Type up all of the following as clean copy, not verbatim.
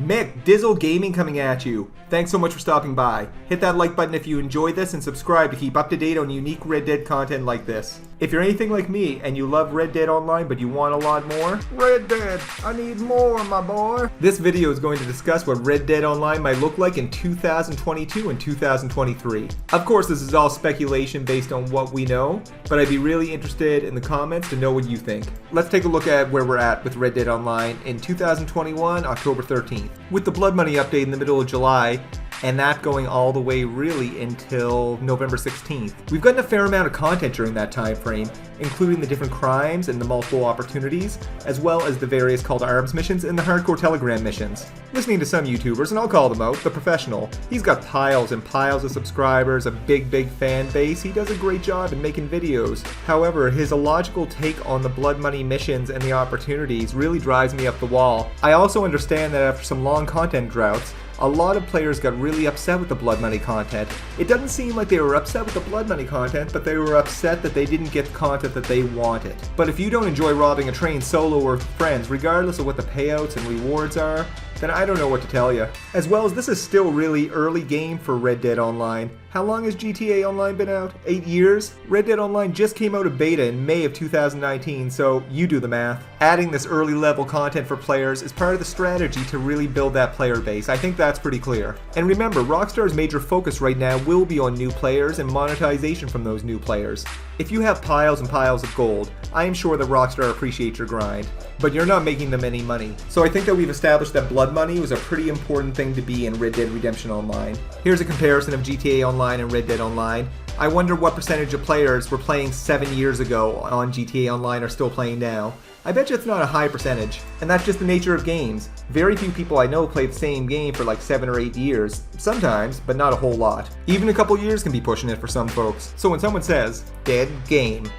Mcdizzle Gaming coming at you. Thanks so much for stopping by. Hit that like button if you enjoyed this and subscribe to keep up to date on unique Red Dead content like this. If you're anything like me and you love Red Dead Online but you want a lot more, Red Dead, I need more, my boy. This video is going to discuss what Red Dead Online might look like in 2022 and 2023. Of course, this is all speculation based on what we know, but I'd be really interested in the comments to know what you think. Let's take a look at where we're at with Red Dead Online in 2021, October 13th. With the Blood Money update in the middle of July, and that going all the way really until November 16th. We've gotten a fair amount of content during that time frame, including the different crimes and the multiple opportunities, as well as the various call to arms missions and the hardcore telegram missions. Listening to some YouTubers, and I'll call them out, the professional, he's got piles and piles of subscribers, a big fan base. He does a great job in making videos. However, his illogical take on the Blood Money missions and the opportunities really drives me up the wall. I also understand that after some long content droughts, a lot of players got really upset with the Blood Money content. It doesn't seem like they were upset with the Blood Money content, but they were upset that they didn't get the content that they wanted. But if you don't enjoy robbing a train solo or with friends, regardless of what the payouts and rewards are, then I don't know what to tell you. As well as this is still really early game for Red Dead Online. How long has GTA Online been out? 8 years? Red Dead Online just came out of beta in May of 2019, so you do the math. Adding this early level content for players is part of the strategy to really build that player base. I think that's pretty clear. And remember, Rockstar's major focus right now will be on new players and monetization from those new players. If you have piles and piles of gold, I am sure that Rockstar appreciates your grind, but you're not making them any money. So I think that we've established that Blood Money was a pretty important thing to be in Red Dead Redemption Online. Here's a comparison of GTA Online and Red Dead Online. I wonder what percentage of players were playing 7 years ago on GTA Online are still playing now. I bet you it's not a high percentage, and that's just the nature of games. Very few people I know play the same game for like 7 or 8 years. Sometimes, but not a whole lot. Even a couple years can be pushing it for some folks. So when someone says, dead game,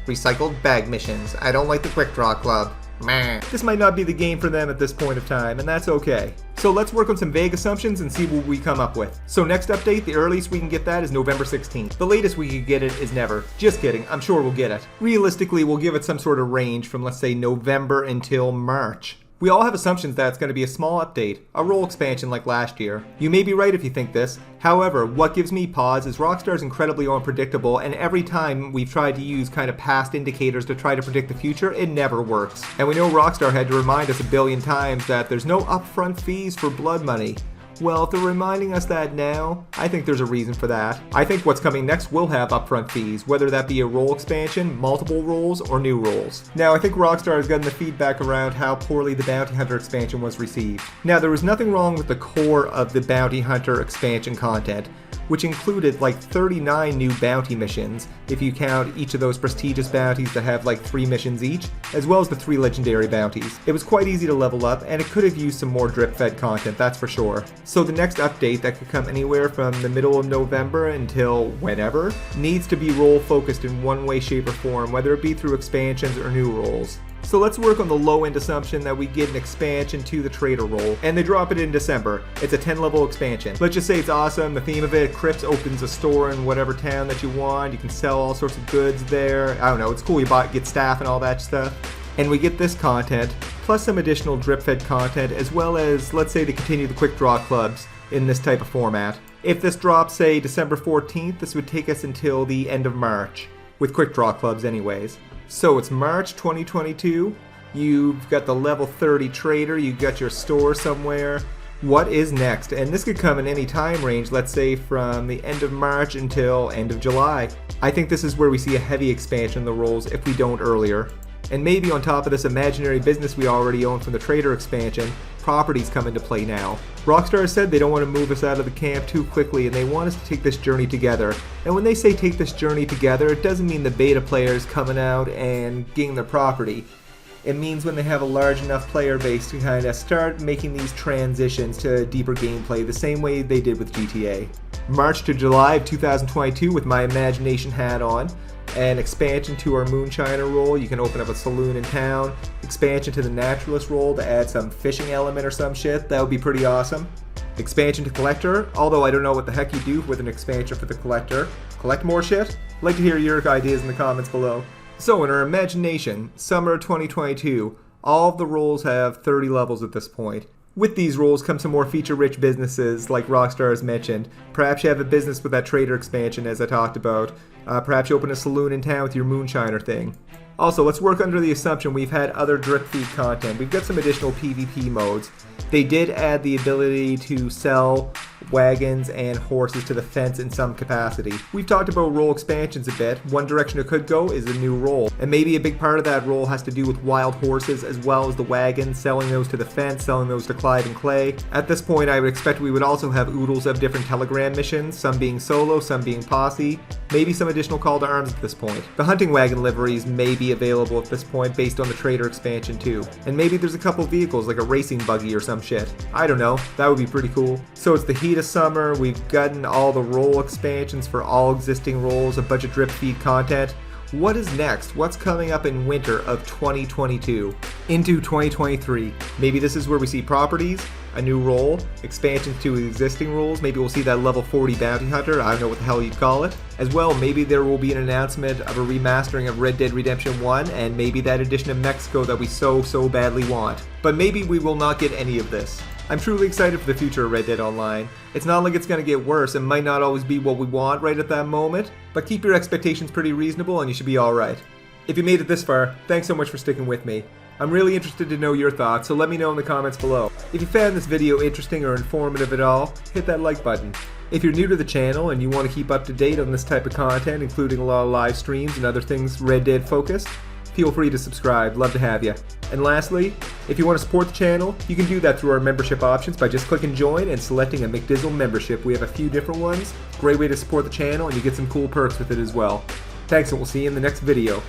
recycled bag missions, I don't like the quick draw club, meh, this might not be the game for them at this point of time, and that's okay. So let's work on some vague assumptions and see what we come up with. So next update, the earliest we can get that is November 16th. The latest we could get it is never. Just kidding, I'm sure we'll get it. Realistically, we'll give it some sort of range from, let's say, November until March. We all have assumptions that it's going to be a small update, a role expansion like last year. You may be right if you think this. However, what gives me pause is Rockstar is incredibly unpredictable, and every time we've tried to use kind of past indicators to try to predict the future, it never works. And we know Rockstar had to remind us a billion times that there's no upfront fees for Blood Money. Well, if they're reminding us that now, I think there's a reason for that. I think what's coming next will have upfront fees, whether that be a role expansion, multiple roles, or new roles. Now, I think Rockstar has gotten the feedback around how poorly the Bounty Hunter expansion was received. Now, there was nothing wrong with the core of the Bounty Hunter expansion content, which included like 39 new bounty missions, if you count each of those prestigious bounties that have like 3 missions each, as well as the 3 legendary bounties. It was quite easy to level up, and it could have used some more drip-fed content, that's for sure. So the next update that could come anywhere from the middle of November until whenever, needs to be role-focused in one way, shape, or form, whether it be through expansions or new roles. So let's work on the low-end assumption that we get an expansion to the trader role, and they drop it in December. It's a 10-level expansion. Let's just say it's awesome, the theme of it, Crips opens a store in whatever town that you want, you can sell all sorts of goods there, I don't know, it's cool, you get staff and all that stuff. And we get this content, plus some additional drip-fed content, as well as, let's say, to continue the quick draw clubs in this type of format. If this drops, say, December 14th, this would take us until the end of March, with quick draw clubs anyways. So it's March 2022, you've got the level 30 trader, you've got your store somewhere. What is next? And this could come in any time range, let's say from the end of March until end of July. I think this is where we see a heavy expansion of the roles if we don't earlier. And maybe on top of this imaginary business we already own from the trader expansion, properties come into play now. Rockstar has said they don't want to move us out of the camp too quickly, and they want us to take this journey together. And when they say take this journey together, it doesn't mean the beta players coming out and getting their property. It means when they have a large enough player base to kind of start making these transitions to deeper gameplay the same way they did with GTA. March to July of 2022 with my imagination hat on. An expansion to our Moonshiner role, you can open up a saloon in town. Expansion to the Naturalist role to add some fishing element or some shit, that would be pretty awesome. Expansion to Collector, although I don't know what the heck you do with an expansion for the Collector. Collect more shit? I'd like to hear your ideas in the comments below. So in our imagination, summer 2022, all of the roles have 30 levels at this point. With these roles come some more feature-rich businesses, like Rockstar has mentioned. Perhaps you have a business with that trader expansion, as I talked about. Perhaps you open a saloon in town with your moonshiner thing. Also, let's work under the assumption we've had other drip feed content. We've got some additional PvP modes. They did add the ability to sell wagons and horses to the fence in some capacity. We've talked about role expansions a bit. One direction it could go is a new role, and maybe a big part of that role has to do with wild horses as well as the wagons, selling those to the fence, selling those to Clyde and Clay. At this point, I would expect we would also have oodles of different telegram missions, some being solo, some being posse, maybe some additional call to arms at this point. The hunting wagon liveries may be available at this point based on the trader expansion too, and maybe there's a couple vehicles like a racing buggy or some shit. I don't know, that would be pretty cool. So it's the heat of summer, we've gotten all the role expansions for all existing roles, a bunch of drip feed content. What is next? What's coming up in winter of 2022? Into 2023. Maybe this is where we see properties, a new role, expansions to existing roles. Maybe we'll see that level 40 bounty hunter, I don't know what the hell you'd call it. As well, maybe there will be an announcement of a remastering of Red Dead Redemption 1 and maybe that edition of Mexico that we so badly want. But maybe we will not get any of this. I'm truly excited for the future of Red Dead Online. It's not like it's going to get worse. It might not always be what we want right at that moment, but keep your expectations pretty reasonable and you should be alright. If you made it this far, thanks so much for sticking with me. I'm really interested to know your thoughts, so let me know in the comments below. If you found this video interesting or informative at all, hit that like button. If you're new to the channel and you want to keep up to date on this type of content, including a lot of live streams and other things Red Dead focused, feel free to subscribe, love to have you. And lastly, if you want to support the channel, you can do that through our membership options by just clicking join and selecting a Mcdizzle membership. We have a few different ones, great way to support the channel and you get some cool perks with it as well. Thanks and we'll see you in the next video.